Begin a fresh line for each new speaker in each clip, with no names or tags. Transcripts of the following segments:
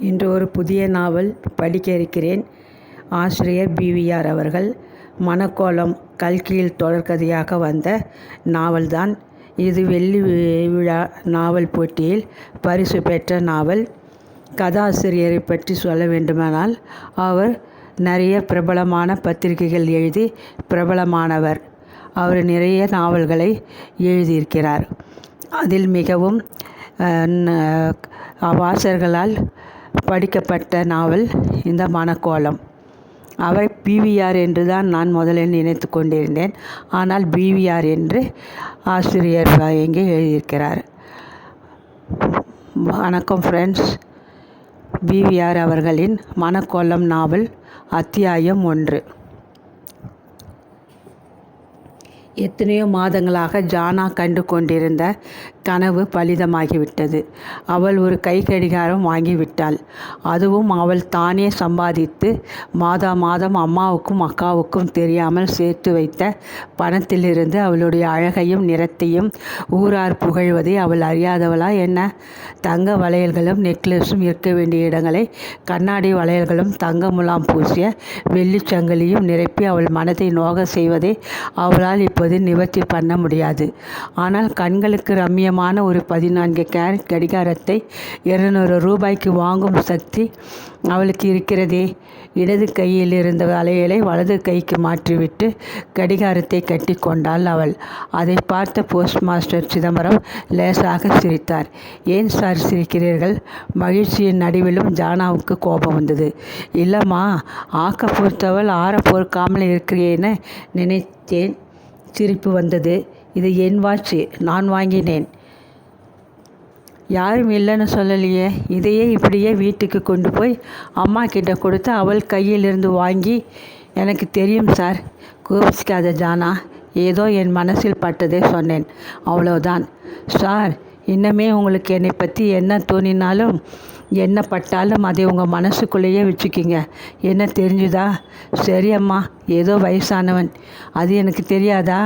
இன்று ஒரு புதிய நாவல் படிக்க இருக்கிறேன். ஆசிரியர் பிவிஆர் அவர்கள். மணக்கோலம் கல்கியில் தொடர்கதையாக வந்த நாவல்தான் இது. வெள்ளி விழா நாவல் போட்டியில் பரிசு பெற்ற நாவல். கதாசிரியரை பற்றி சொல்ல வேண்டுமானால், அவர் நிறைய பிரபலமான பத்திரிகைகள் எழுதி பிரபலமானவர். அவர் நிறைய நாவல்களை எழுதியிருக்கிறார். அதில் மிகவும் வாசகர்களால் படிக்கப்பட்ட நாவல் இந்த மணக்கோலம். அவர் பிவிஆர் என்று தான் நான் முதலில் நினைத்து கொண்டிருந்தேன். ஆனால் பிவிஆர் என்று ஆசிரியர் இங்கே எழுதியிருக்கிறார். வணக்கம் ஃப்ரெண்ட்ஸ். பிவிஆர் அவர்களின் மணக்கோலம் நாவல், அத்தியாயம் 1. எத்தனையோ மாதங்களாக ஜானா கண்டு கொண்டிருந்த கனவு பலிதமாகிவிட்டது. அவள் ஒரு கை கடிகாரம் வாங்கிவிட்டாள். அதுவும் அவள் தானே சம்பாதித்து மாதம் அம்மாவுக்கும் அக்காவுக்கும் தெரியாமல் சேர்த்து வைத்த பணத்திலிருந்து. அவளுடைய அழகையும் நிறத்தையும் ஊரார் புகழ்வதை அவள் அறியாதவளா என்ன? தங்க வளையல்களும் நெக்லஸும் இருக்க வேண்டிய இடங்களை கண்ணாடி வளையல்களும் தங்க முலாம் பூசிய வெள்ளிச்சங்கிலியும் நிரப்பி அவள் மனதை நோக செய்வதை அவளால் இப்போது நிவர்த்தி பண்ண முடியாது. ஆனால் கண்களுக்கு ரம்மியமான ஒரு 14 கேரட் கடிகாரத்தை 200 ரூபாய்க்கு வாங்கும் சக்தி அவளுக்கு இருக்கிறதே. இடது கையில் இருந்த வளையலை வலது கைக்கு மாற்றிவிட்டு கடிகாரத்தை கட்டி கொண்டாள் அவள். அதை பார்த்த போஸ்ட் மாஸ்டர் சிதம்பரம் லேசாக சிரித்தார். ஏன் சார் சிரிக்கிறீர்கள்? மகிழ்ச்சியின் நடுவிலும் ஜானாவுக்கு கோபம் வந்தது. இல்லைம்மா, ஆக்க பொறுத்தவள் ஆற பொறுக்காமல் இருக்கிறேன்னு நினைத்தேன். சிரிப்பு வந்தது. இது என் வாட்சி, நான் வாங்கினேன். யாரும் இல்லைன்னு சொல்லலையே. இதையே இப்படியே வீட்டுக்கு கொண்டு போய் அம்மா கிட்ட கொடுத்து அவள் கையிலிருந்து வாங்கி. எனக்கு தெரியும் சார். கோபிச்சிக்காத ஜானா, ஏதோ என் மனசில் பட்டதே சொன்னேன், அவ்வளோதான். சார், இன்னமே உங்களுக்கு என்னை பற்றி என்ன தோணினாலும் என்ன பட்டாலும் அதை உங்கள் மனசுக்குள்ளேயே வச்சுக்கிங்க. என்ன தெரிஞ்சுதா? சரி அம்மா, ஏதோ வயசானவன், அது எனக்கு தெரியாதா?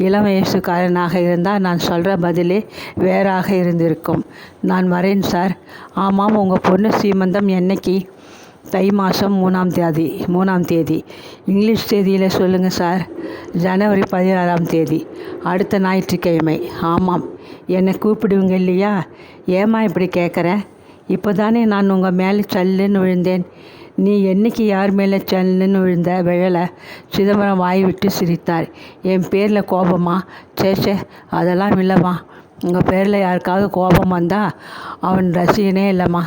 இளம் வயசுக்காரனாக இருந்தால் நான் சொல்கிற பதிலே வேறாக இருந்திருக்கும். நான் வரேன் சார். ஆமாம், உங்கள் பொண்ணு சீமந்தம் என்னைக்கு? தை மாதம் 3ஆம் தேதி. இங்கிலீஷ் தேதியில் சொல்லுங்கள் சார். ஜனவரி 16ஆம் தேதி, அடுத்த ஞாயிற்றுக்கிழமை. ஆமாம். என்னை கூப்பிடுவீங்க இல்லையா? ஏம்மா இப்படி கேட்குற? இப்போ தானே நான் உங்கள் மேலே சல்லுன்னு விழுந்தேன். நீ என்னைக்கு யார் மேலே சல்லுன்னு விழலை? சிதம்பரம் வாய் விட்டு சிரித்தார். என் பேரில் கோபமா? சேச்சே, அதெல்லாம் இல்லைம்மா. உங்கள் பேரில் யாருக்காவது கோபம் வந்தால் அவன் ரசிகனே இல்லைம்மா.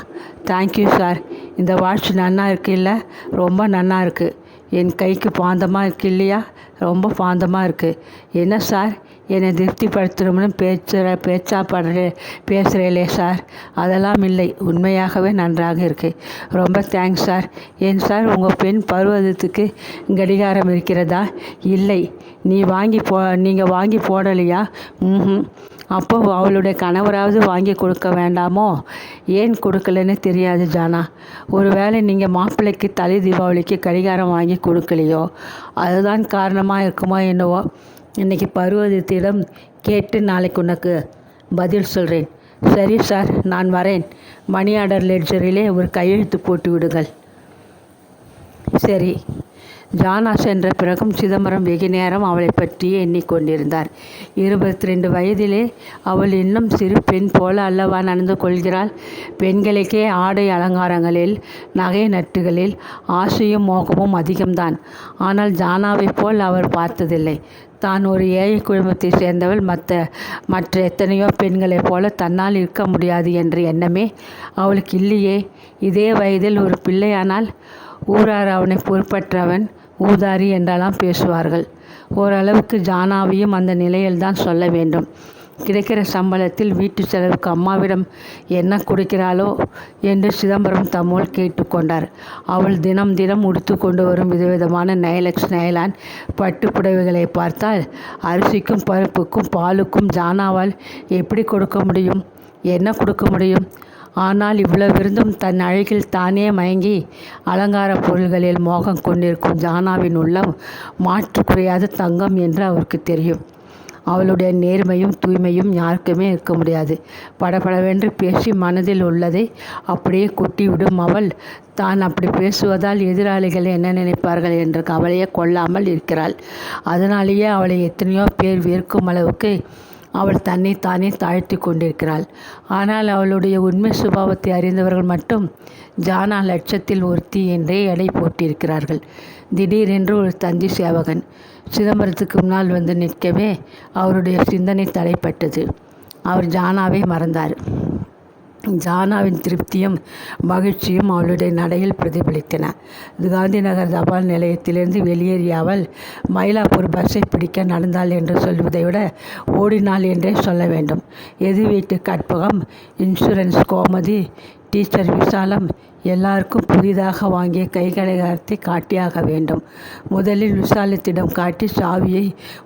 Thank you sir. இந்த வாட்ச் நன்னா இருக்கு இல்லை? ரொம்ப நன்னா இருக்குது. என் கைக்கு பாந்தமாக இருக்கு இல்லையா? ரொம்ப பாந்தமாக இருக்குது. என்ன சார், என்னை திருப்திப்படுத்தணும்னு பேசுகிறேலே சார்? அதெல்லாம் இல்லை, உண்மையாகவே நன்றாக இருக்குது. ரொம்ப தேங்க்ஸ் சார். ஏன் சார், உங்கள் பெண் பருவதத்துக்கு கடிகாரம் இருக்கிறதா? இல்லை. நீங்கள் வாங்கி போடலையா? அப்போ அவளுடைய கணவராவது வாங்கி கொடுக்க வேண்டாமோ? ஏன் கொடுக்கலன்னு தெரியாது ஜானா. ஒருவேளை நீங்கள் மாப்பிள்ளைக்கு தலை தீபாவளிக்கு கடிகாரம் வாங்கி கொடுக்கலையோ, அதுதான் காரணமாக இருக்குமோ என்னவோ. இன்றைக்கி பருவதத்திடம் கேட்டு நாளைக்கு உனக்கு பதில் சொல்கிறேன். சரி சார், நான் வரேன். மணி ஆர்டர் லெட்ஜரிலே ஒரு கையெழுத்து போட்டு விடுங்கள். சரி. ஜானா சென்ற பிறகும் சிதம்பரம் வெகு நேரம் அவளை பற்றியே எண்ணிக்கொண்டிருந்தார். 22 வயதிலே அவள் இன்னும் சிறு பெண் போல அல்லவா நடந்து கொள்கிறாள்? பெண்களுக்கே ஆடை அலங்காரங்களில் நகை நட்டுகளில் ஆசையும் மோகமும் அதிகம்தான். ஆனால் ஜானாவை போல் அவர் பார்த்ததில்லை. தான் ஒரு ஏழை குடும்பத்தை சேர்ந்தவள் மற்ற எத்தனையோ பெண்களைப் போல தன்னால் இருக்க முடியாது என்ற எண்ணமே அவளுக்கு இல்லையே. இதே வயதில் ஒரு பிள்ளையானால் ஊரார் அவனை பொறுப்பற்றவன், ஊதாரி என்றெல்லாம் பேசுவார்கள். ஓரளவுக்கு ஜானாவையும் அந்த நிலையில்தான் சொல்ல வேண்டும். கிடைக்கிற சம்பளத்தில் வீட்டு செலவுக்கு அம்மாவிடம் என்ன கொடுக்கிறாளோ என்று சிதம்பரம் தம்மோல் கேட்டுக்கொண்டார். அவள் தினம் உடுத்து கொண்டு வரும் விதவிதமான நைலக்ஸ் நைலான் பட்டு புடவைகளை பார்த்தால் அரிசிக்கும் பருப்புக்கும் பாலுக்கும் ஜானாவால் எப்படி கொடுக்க முடியும்? என்ன கொடுக்க முடியும்? ஆனால் இவ்வளவிருந்தும் தன் அழகில் தானே மயங்கி அலங்கார பொருள்களில் மோகம் கொண்டிருக்கும் ஜானாவின் உள்ளம் மாற்று குறையாத தங்கம் என்று அவருக்கு தெரியும். அவளுடைய நேர்மையும் தூய்மையும் யாருக்குமே இருக்க முடியாது. படபடவென்று பேசி மனதில் உள்ளதை அப்படியே கொட்டிவிடும் அவள் தான் அப்படி பேசுவதால் எதிராளிகள் என்ன நினைப்பார்கள் என்ற கவலையை கொள்ளாமல் இருக்கிறாள். அதனாலேயே அவளை எத்தனையோ பேர் வெறுக்கும் அளவுக்கு அவள் தன்னை தானே தாழ்த்தி கொண்டிருக்கிறாள். ஆனால் அவளுடைய உண்மை சுபாவத்தை அறிந்தவர்கள் மட்டும் ஜானா லட்சத்தில் ஒருத்தி என்றே எடை போட்டிருக்கிறார்கள். திடீரென்று ஒரு தந்தி சேவகன் சிதம்பரத்துக்கு முன்னால் வந்து நிற்கவே அவருடைய சிந்தனை தடைப்பட்டது. அவர் ஜானாவை மறந்தார். ஜானாவின் திருப்தியும் மகிழ்ச்சியும் அவளுடைய நடையில் பிரதிபலித்தன. காந்தி நகர் தபால் நிலையத்திலிருந்து வெளியேறிய அவள் மயிலாப்பூர் பஸ்ஸை பிடிக்க நடந்தாள் என்று சொல்வதை விட ஓடினாள் என்றே சொல்ல வேண்டும். எது வீட்டு கற்பகம், இன்சூரன்ஸ் கோமதி, டீச்சர் விசாலம் எல்லாருக்கும் புதிதாக வாங்கிய கைக்கடிகாரத்தை காட்டியாக வேண்டும். முதலில் விசாலத்திடம் காட்டி சாவியை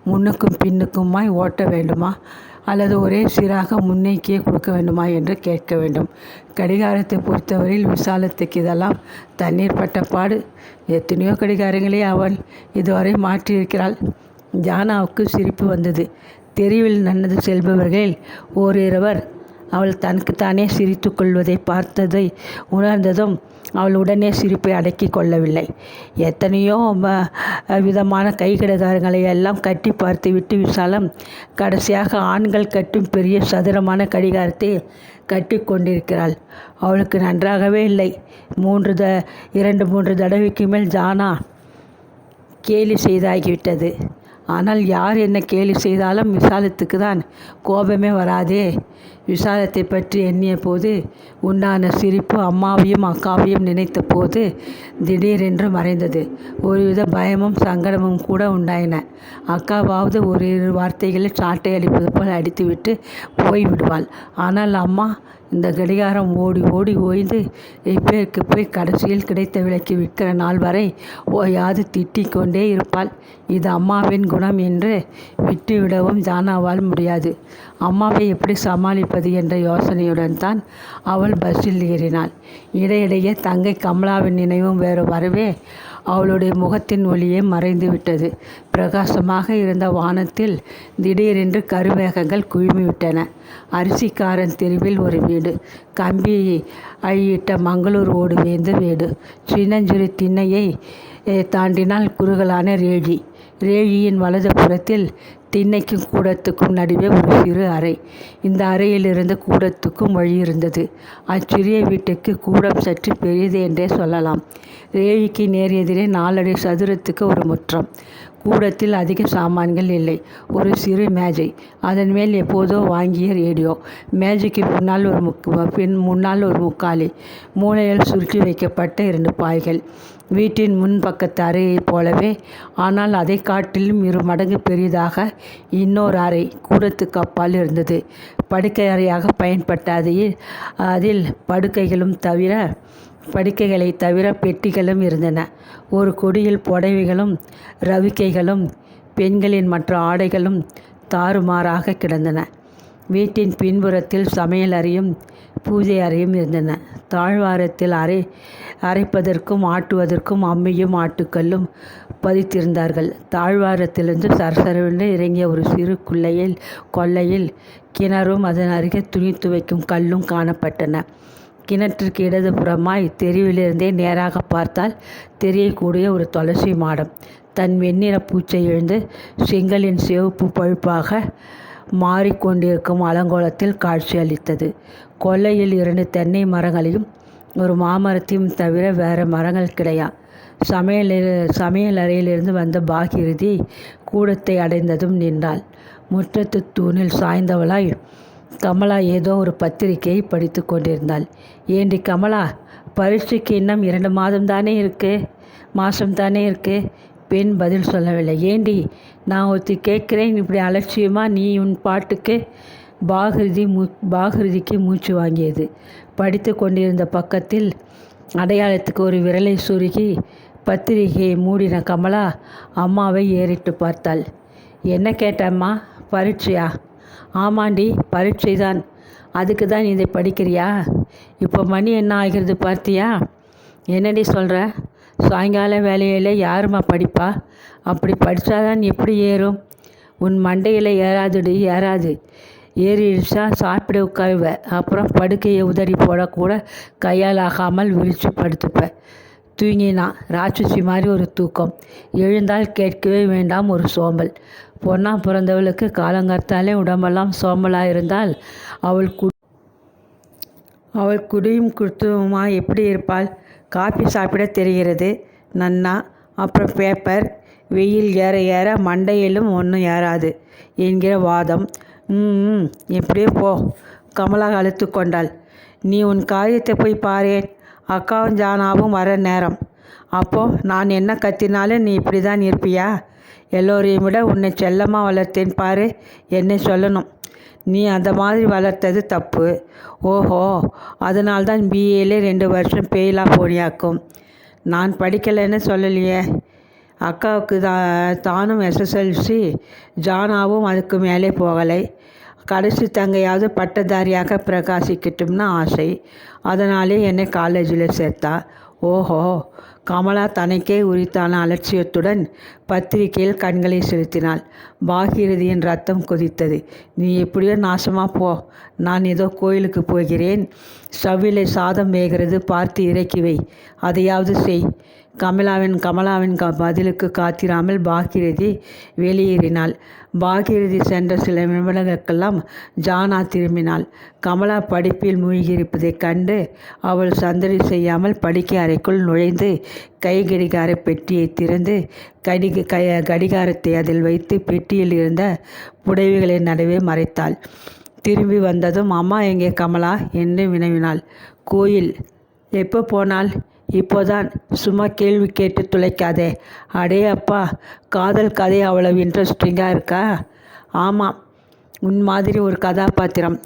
முன்னுக்கும் பின்னுக்குமாய் ஓட்ட வேண்டுமா அல்லது ஒரே சீராக முன்னேக்கியே கொடுக்க வேண்டுமா என்று கேட்க வேண்டும். கடிகாரத்தை பொறுத்தவரையில் விசாலத்துக்கு இதெல்லாம் தண்ணீர் பட்ட பாடு. எத்தனையோ கடிகாரங்களே அவள் இதுவரை மாற்றியிருக்கிறாள். ஜானாவுக்கு சிரிப்பு வந்தது. தெருவில் நடந்து செல்பவர்களில் ஓரிருவர் அவள் தனக்குத்தானே சிரித்து கொள்வதை பார்த்ததை உணர்ந்ததும் அவள் உடனே சிரிப்பை அடக்கி கொள்ளவில்லை. எத்தனையோ விதமான கைக்கடிகாரங்களை எல்லாம் கட்டி பார்த்துவிட்டு விசாலம் கடைசியாக ஆண்கள் கட்டும் பெரிய சதுரமான கடிகாரத்தை கட்டி கொண்டிருக்கிறாள். அவளுக்கு நன்றாகவே இல்லை. 2-3 தடவைக்கு மேல் ஜானா கேலி செய்தாகிவிட்டது. ஆனால் யார் என்ன கேலி செய்தாலும் விசாலத்துக்கு தான் கோபமே வராதே. விசாலத்தை பற்றி எண்ணிய போது உண்டான சிரிப்பு அம்மாவையும் அக்காவையும் நினைத்த போது திடீரென்று மறைந்தது. ஒருவித பயமும் சங்கடமும் கூட உண்டாயின. அக்காவாவது ஒரு வார்த்தைகளில் சாட்டை அடிப்பது போல் அடித்துவிட்டு போய்விடுவாள். ஆனால் அம்மா இந்த கடிகாரம் ஓடி ஓடி ஓய்ந்து இப்பேருக்கு போய் கடைசியில் கிடைத்த விலைக்கு விற்கிற நாள் வரை ஓயாது திட்டிக் கொண்டே இருப்பாள். இது அம்மாவின் குணம் என்று விட்டுவிடவும் ஜானாவால் முடியாது. அம்மாவை எப்படி சமாளிப்பது என்ற யோசனையுடன் தான் அவள் பஸ்ஸில் ஏறினாள். இடையிடையே தங்கை கமலாவின் நினைவும் வேறு வரவே அவளுடைய முகத்தின் ஒளியே மறைந்துவிட்டது. பிரகாசமாக இருந்த வானத்தில் திடீரென்று கருமேகங்கள் குழுமிவிட்டன. அரிசிக்காரன் தெருவில் ஒரு வீடு, கம்பி அழியிட்ட மங்களூர் ஓடு வேந்த வீடு, சின்னஞ்சிறு திண்ணையை தாண்டினால் குறுகலான ரேழியின் வலது புறத்தில் திண்ணைக்கும் கூடத்துக்கும் நடுவே ஒரு சிறு அறை. இந்த அறையிலிருந்து கூடத்துக்கும் வழி இருந்தது. அச்சிறிய வீட்டுக்கு கூடம் சற்று பெரியது என்றே சொல்லலாம். ரேழிக்கு நேர் எதிரே 4 அடி சதுரத்துக்கு ஒரு முற்றம். கூடத்தில் அதிக சாமான்கள் இல்லை. ஒரு சிறு மேஜை, அதன் மேல் எப்போதோ வாங்கிய ரேடியோ, மேஜைக்கு முன்னால் ஒரு முக்காலி, மூலையில் சுருட்டி வைக்கப்பட்ட 2 பாய்கள். வீட்டின் முன்பக்கத்து அறையைப் போலவே ஆனால் அதை காட்டிலும் 2 மடங்கு பெரிதாக இன்னொரு அறை கூடத்துக்கு அப்பால் இருந்தது. படுக்கை அறையாக பயன்பட்ட அதில் படுக்கைகளை தவிர பெட்டிகளும் இருந்தன. ஒரு கொடியில் புடவைகளும் ரவிக்கைகளும் பெண்களின் மற்ற ஆடைகளும் தாறுமாறாக கிடந்தன. வீட்டின் பின்புறத்தில் சமையல் அறையும் பூஜை அறையும் இருந்தன. தாழ்வாரத்தில் அரைப்பதற்கும் ஆட்டுவதற்கும் அம்மியும் ஆட்டுக்கல்லும் பதித்திருந்தார்கள். தாழ்வாரத்திலிருந்து சரசரவென்று இறங்கிய ஒரு சிறு கொல்லையில் கிணறும் அதன் அருகே துணி துவைக்கும் கல்லும் காணப்பட்டன. கிணற்றுக்கு இடதுபுறமாய் தெருவிலிருந்தே நேராக பார்த்தால் தெரியக்கூடிய ஒரு துளசி மாடம் தன் வெண்ணிற பூச்சை எழுந்து செங்கலின் சிவப்பு பழுப்பாக மாறிக்கொண்டிருக்கும் அலங்கோலத்தில் காட்சியளித்தது. கொல்லையில் 2 தென்னை மரங்களையும் ஒரு மாமரத்தையும் தவிர வேறு மரங்கள் கிடையா. சமையல் அறையிலிருந்து வந்த பாகிருதி கூடத்தை அடைந்ததும் நின்றாள். முற்றத்து தூணில் சாய்ந்தவளாய் கமலா ஏதோ ஒரு பத்திரிகையை படித்து கொண்டிருந்தாள். ஏண்டி கமலா, பரீட்சைக்கு இன்னும் 2 மாதம்தானே இருக்கு. பெண் பதில் சொல்லவில்லை. ஏண்டி, நான் ஒருத்தி கேட்குறேன், இப்படி அலட்சியமாக நீ உன் பாட்டுக்கு? பாகிருதிக்கு மூச்சு வாங்கியது. படித்து கொண்டிருந்த பக்கத்தில் அடையாளத்துக்கு ஒரு விரலை சுருகி பத்திரிகையை மூடின கமலா அம்மாவை ஏறிட்டு பார்த்தாள். என்ன கேட்டம்மா? பரீட்சையா? ஆமாண்டி, பரீட்சை தான். அதுக்கு தான் இதை படிக்கிறியா? இப்போ மணி என்ன ஆகிறது பார்த்தியா? என்னடி சொல்கிற? சாயங்கால வேலையில் யாரும்மா படிப்பா? அப்படி படித்தாதான் எப்படி ஏறும்? உன் மண்டையில் ஏறாதுடி, ஏறாது. ஏறிடுச்சா சாப்பிட உட்காருவ. அப்புறம் படுக்கையை உதறி போடக்கூட கையால் ஆகாமல் விரித்து படுத்துப்ப. தூங்கினான். ராட்சசி மாதிரி ஒரு தூக்கம். எழுந்தால் கேட்கவே வேண்டாம், ஒரு சோம்பல். பொண்ணா பிறந்தவளுக்கு காலங்கார்த்தாலே உடம்பெல்லாம் சோம்பலாக இருந்தால் அவள் குடியும் குத்துமா எப்படி இருப்பாள்? காப்பி சாப்பிட தெரிகிறது நன்னா. அப்புறம் பேப்பர். வெயில் ஏற ஏற மண்டையிலும் ஒன்றும் ஏறாது என்கிற வாதம். எப்படியோ போ. கமலா அழுத்து கொண்டாள். நீ உன் காரியத்தை போய் பாரேன். அக்காவும் ஜானாவும் வர நேரம். அப்போது நான் என்ன கத்தினாலும் நீ இப்படி தான் இருப்பியா? எல்லோரையும் விட உன்னை செல்லமாக வளர்த்தேன் பாரு. என்னை சொல்லணும். நீ அந்த மாதிரி வளர்த்தது தப்பு. ஓஹோ, அதனால்தான் பிஏலே 2 வருஷம் பெயிலாக போனியாக்கும். நான் படிக்கலைன்னு சொல்லலையே. அக்காவுக்கு தானும் எஸ்எஸ்எல்சி, ஜானாவும் அதுக்கு மேலே போகலை. கடைசி தங்கையாவது பட்டதாரியாக பிரகாசிக்கட்டும்னு ஆசை. அதனாலே என்னை காலேஜில் சேர்த்தா. ஓஹோ. கமலா தனக்கே உரித்தான அலட்சியத்துடன் பத்திரிகையில் கண்களை செலுத்தினாள். பாகீரதியின் ரத்தம் கொதித்தது. நீ எப்படியோ நாசமாக போ. நான் ஏதோ கோயிலுக்கு போகிறேன். ஸ்டவ்விலே சாதம் வேகிறது, பார்த்து இறக்கி வை. அதையாவது செய். கமலாவின் பதிலுக்கு காத்திராமல் பாகீரதி வெளியேறினாள். பாகீரதி சென்ற சில நிமிடங்களுக்கெல்லாம் ஜானா திரும்பினாள். கமலா படிப்பில் மூழ்கியிருப்பதைக் கண்டு அவள் சந்தடி செய்யாமல் படுக்கை அறைக்குள் நுழைந்து கை கடிகார பெட்டியை திறந்து கடிகாரத்தை அதில் வைத்து பெட்டியில் இருந்த புடவைகளின் நடுவே மறைத்தாள். திரும்பி வந்ததும் அம்மா எங்கே கமலா என்று வினவினாள். கோயில். எப்போ போனாள்? இப்போதான். சும்மா கேள்வி கேட்டு துளைக்காதே. அடே அப்பா, காதல் கதை அவ்வளவு இன்ட்ரெஸ்டிங்காக இருக்கா? ஆமாம், உன் மாதிரி ஒரு கதாபாத்திரம்.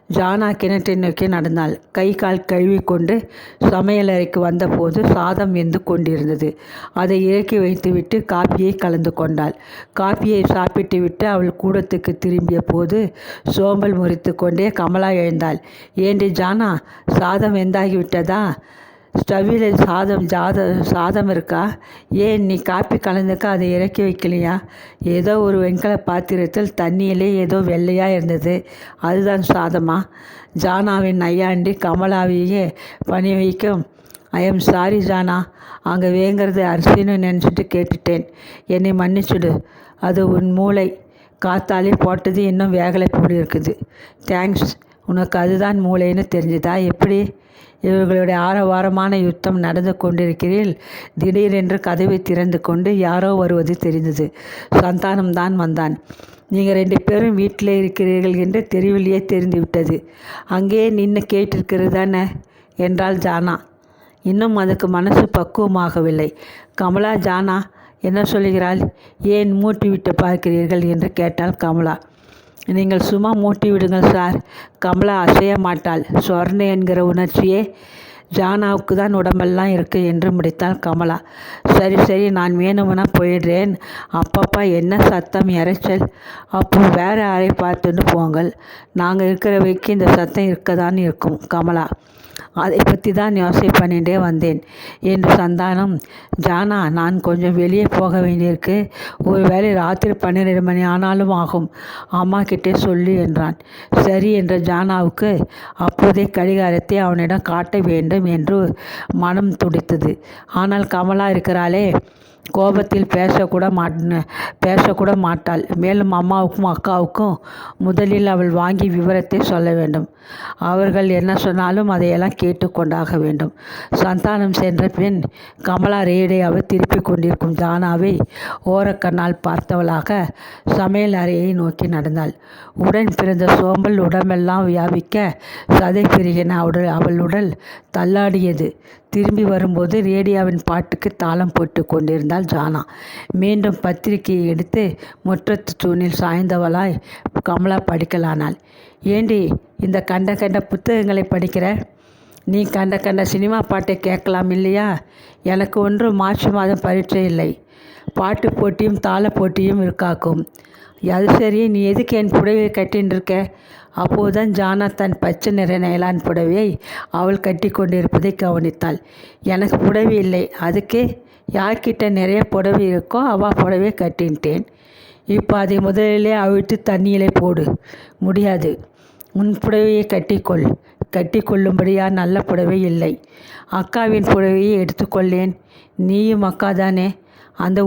ஜானா கிணற்றை நோக்கி நடந்தாள். கை கால் கழுவி கொண்டு சமையலறைக்கு வந்தபோது சாதம் வெந்து கொண்டிருந்தது. அதை இறக்கி வைத்துவிட்டு காப்பியை கலந்து கொண்டாள். காப்பியை சாப்பிட்டு விட்டு அவள் கூடத்துக்கு திரும்பிய போது சோம்பல் முறித்து கொண்டே கமலா எழுந்தாள். ஏண்டி ஜானா, சாதம் வெந்தாகிவிட்டதா? ஸ்டவ்வில் சாதம் இருக்கா? ஏன் நீ காப்பி கலந்துக்க அதை இறக்கி வைக்கலையா? ஏதோ ஒரு வெண்கல பாத்திரத்தில் தண்ணியிலே ஏதோ வெள்ளையாக இருந்தது, அதுதான் சாதமா? ஜானாவின் நையாண்டி கமலாவையே பணி வைக்கும். ஐஎம் சாரி ஜானா, அங்கே வேங்கிறது அரிசின்னு நினச்சிட்டு கேட்டுட்டேன். என்னை மன்னிச்சுடு. அது உன் மூளை. காத்தாலே போட்டது இன்னும் வேகலை போல் இருக்குது. தேங்க்ஸ். உனக்கு அதுதான் மூளைன்னு தெரிஞ்சுதா? எப்படி? இவர்களுடைய ஆரவாரமான யுத்தம் நடந்து கொண்டிருக்கிறீர்கள். திடீரென்று கதவை திறந்து கொண்டு யாரோ வருவது தெரிந்தது. சந்தானம்தான் வந்தான். நீங்கள் 2 பேரும் வீட்டில் இருக்கிறீர்கள் என்று தெருவிலேயே தெரிந்துவிட்டது. அங்கேயே நின்று கேட்டிருக்கிறது தானே என்றாள் ஜானா. இன்னும் அதுக்கு மனசு பக்குவமாகவில்லை. கமலா, ஜானா என்ன சொல்கிறாள்? ஏன் மூட்டி விட்டு பார்க்கிறீர்கள் என்று கேட்டாள் கமலா. நீங்கள் சும்மா மூட்டி விடுங்கள் சார். கமலா அசைய மாட்டாள். சொர்ணை என்கிற உணர்ச்சியே ஜானாவுக்கு தான் உடம்பெல்லாம் இருக்கு என்று முடித்தாள் கமலா. சரி சரி, நான் வேணும்னா போயிடுறேன். அப்பப்பா என்ன சத்தம், இறைச்சல். அப்போ வேறு யாரை பார்த்துட்டு போங்கள். நாங்கள் இருக்கிற வரைக்கும் இந்த சத்தம் இருக்க தான் இருக்கும். கமலா, அதை பற்றி தான் யோசனை பண்ணிகிட்டே வந்தேன் என்று சந்தானம். ஜானா, நான் கொஞ்சம் வெளியே போக வேண்டியிருக்கு. ஒரு வேளை ராத்திரி 12 மணி ஆனாலும் ஆகும். அம்மா கிட்டே சொல்லு என்றான். சரி என்ற ஜானாவுக்கு அப்போதே கடிகாரத்தை அவனிடம் காட்ட வேண்டும் என்று மனம் துடித்தது. ஆனால் கமலா இருக்கிறாளே, கோபத்தில் பேசக்கூட மாட்டாள். மேலும் அம்மாவுக்கும் அக்காவுக்கும் முதலில் அவள் வாங்கி விவரத்தை சொல்ல வேண்டும். அவர்கள் என்ன சொன்னாலும் அதையெல்லாம் கேட்டுக்கொண்டாக வேண்டும். சந்தானம் சென்ற பின் கமலா ரேடியோவை திருப்பி கொண்டிருக்கும் ஜானாவை ஓரக்கண்ணால் பார்த்தவளாக சமையல் அறையை நோக்கி நடந்தாள். உடன் பிறந்த சோம்பல் உடம்பெல்லாம் வியாபிக்க சதை பிரிகின அவள் உடல் தள்ளாடியது. திரும்பி வரும்போது ரேடியோவின் பாட்டுக்கு தாளம் போட்டு கொண்டிருந்தாள் ஜானா. மீண்டும் பத்திரிகையை எடுத்து முற்றத்து தூணில் சாய்ந்தவளாய் கமலா படிக்கலானாள். ஏண்டி இந்த கண்ட புத்தகங்களை படிக்கிற? நீ கண்ட சினிமா பாட்டை கேட்கலாம் இல்லையா? எனக்கு ஒன்று மார்ச் மாதம் பரீட்சை இல்லை. பாட்டு போட்டியும் தாள போட்டியும் இருக்காக்கும். அது சரி, நீ எதுக்கு என் புடவையை கட்டின்னு இருக்க? அப்போதுதான் ஜானா தன் பச்சை நிற நைலான் புடவையை அவள் கட்டி கொண்டிருப்பதை கவனித்தாள். எனக்கு புடவை இல்லை. அதுக்கு யார்கிட்ட நிறைய புடவை இருக்கோ அவள் புடவையை கட்டின்ட்டேன். இப்போ அதை முதலிலே அவிழ்த்து தண்ணியிலே போடு. முடியாது. உன் புடவையை கட்டிக்கொள். கட்டிக்கொள்ளும்படியா நல்ல புடவை இல்லை. அக்காவின் புடவையை எடுத்துக்கொள்ளேன். நீயும் அக்கா தானே. அந்த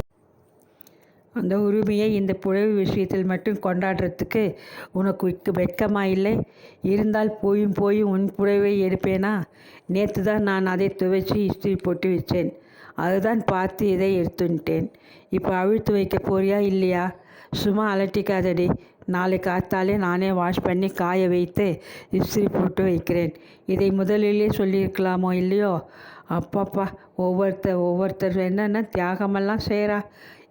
அந்த உரிமையை இந்த புடவை விஷயத்தில் மட்டும் கொண்டாடுறதுக்கு உனக்கு வெட்கமா இல்லை? இருந்தால் போயும் போயும் உன் புடவை எடுப்பேனா? நேற்று தான் நான் அதை துவைச்சி இஸ்திரி போட்டு வச்சேன். அதுதான் பார்த்து இதை எடுத்துட்டேன். இப்போ அவிழ்த்து வைக்க போறியா இல்லையா? சும்மா அலட்டிக்காதடி. நாளை காத்தாலே நானே வாஷ் பண்ணி காய வைத்து இஸ்திரி போட்டு வைக்கிறேன். இதை முதலிலே சொல்லியிருக்கலாமோ இல்லையோ? அப்பாப்பா, ஒவ்வொருத்தர் என்னென்ன தியாகமெல்லாம் செய்கிறா.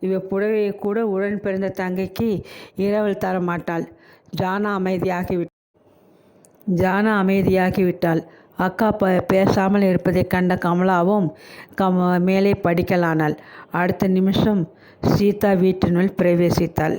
இவ புடவையை கூட உடன் பிறந்த தங்கைக்கு இரவல் தர மாட்டாள். ஜானா அமைதியாகிவிட்டாள். அக்கா பேசாமல் இருப்பதைக் கண்ட கமலாவும் மேலே படிக்கலானாள். அடுத்த நிமிஷம் சீதா வீட்டினுள் பிரவேசித்தாள்.